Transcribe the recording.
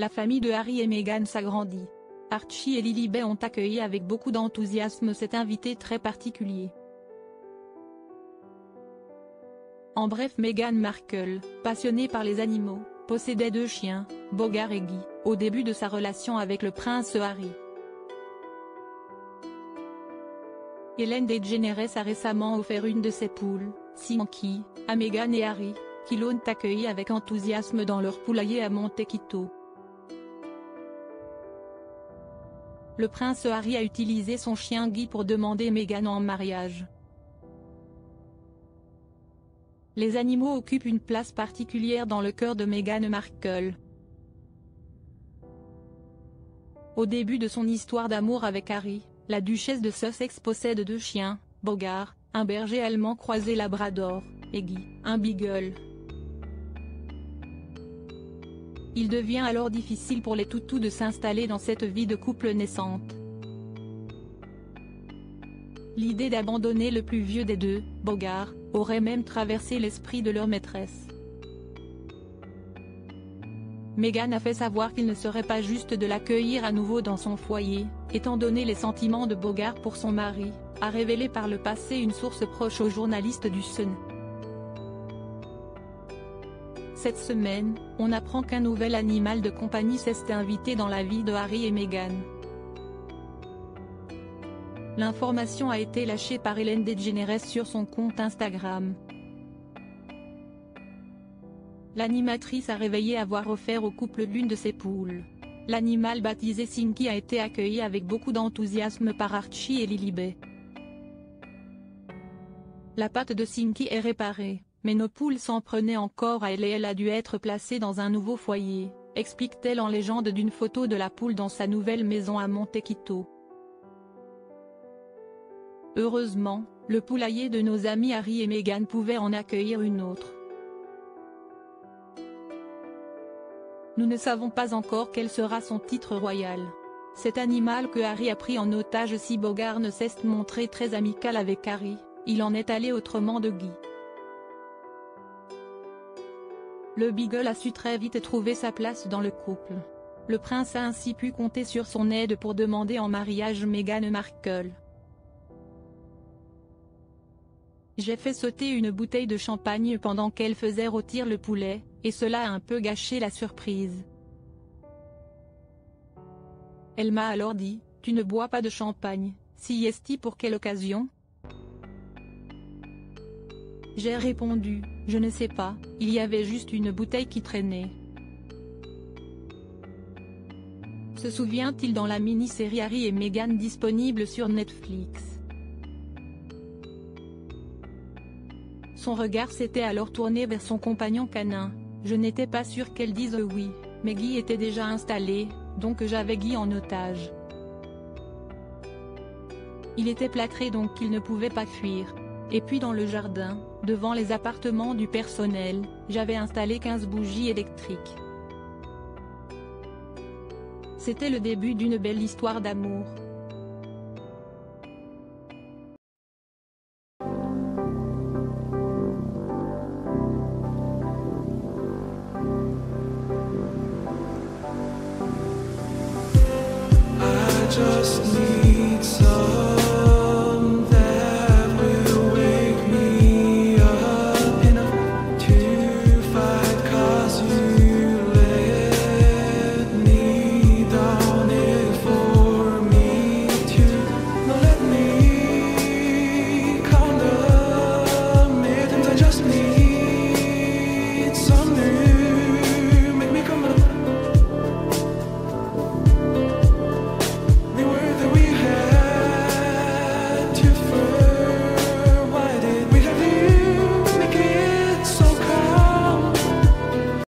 La famille de Harry et Meghan s'agrandit. Archie et Lilibet ont accueilli avec beaucoup d'enthousiasme cet invité très particulier. En bref, Meghan Markle, passionnée par les animaux, possédait 2 chiens, Bogart et Guy, au début de sa relation avec le prince Harry. Ellen DeGeneres a récemment offert une de ses poules, Sinky, à Meghan et Harry, qui l'ont accueilli avec enthousiasme dans leur poulailler à Montecito. Le prince Harry a utilisé son chien Guy pour demander Meghan en mariage. Les animaux occupent une place particulière dans le cœur de Meghan Markle. Au début de son histoire d'amour avec Harry, la duchesse de Sussex possède 2 chiens, Bogart, un berger allemand croisé labrador, et Guy, un beagle. Il devient alors difficile pour les toutous de s'installer dans cette vie de couple naissante. L'idée d'abandonner le plus vieux des 2, Bogart, aurait même traversé l'esprit de leur maîtresse. Meghan a fait savoir qu'il ne serait pas juste de l'accueillir à nouveau dans son foyer, étant donné les sentiments de Bogart pour son mari, a révélé par le passé une source proche aux journalistes du Sun. Cette semaine, on apprend qu'un nouvel animal de compagnie s'est invité dans la vie de Harry et Meghan. L'information a été lâchée par Ellen DeGeneres sur son compte Instagram. L'animatrice a révélé avoir offert au couple l'une de ses poules. L'animal baptisé Sinky a été accueilli avec beaucoup d'enthousiasme par Archie et Lilibet. La patte de Sinky est réparée, mais nos poules s'en prenaient encore à elle et elle a dû être placée dans un nouveau foyer, explique-t-elle en légende d'une photo de la poule dans sa nouvelle maison à Montecito. Heureusement, le poulailler de nos amis Harry et Meghan pouvait en accueillir une autre. Nous ne savons pas encore quel sera son titre royal. Cet animal que Harry a pris en otage si Bogart ne s'est montré très amical avec Harry, il en est allé autrement de Guy. Le beagle a su très vite trouver sa place dans le couple. Le prince a ainsi pu compter sur son aide pour demander en mariage Meghan Markle. J'ai fait sauter une bouteille de champagne pendant qu'elle faisait rôtir le poulet, et cela a un peu gâché la surprise. Elle m'a alors dit, « Tu ne bois pas de champagne, si est-il pour quelle occasion ?» J'ai répondu, « Je ne sais pas, il y avait juste une bouteille qui traînait. » Se souvient-il dans la mini-série Harry et Meghan disponible sur Netflix. Son regard s'était alors tourné vers son compagnon canin. Je n'étais pas sûr qu'elle dise oui, mais Guy était déjà installé, donc j'avais Guy en otage. Il était plâtré donc il ne pouvait pas fuir. Et puis dans le jardin, devant les appartements du personnel, j'avais installé 15 bougies électriques. C'était le début d'une belle histoire d'amour.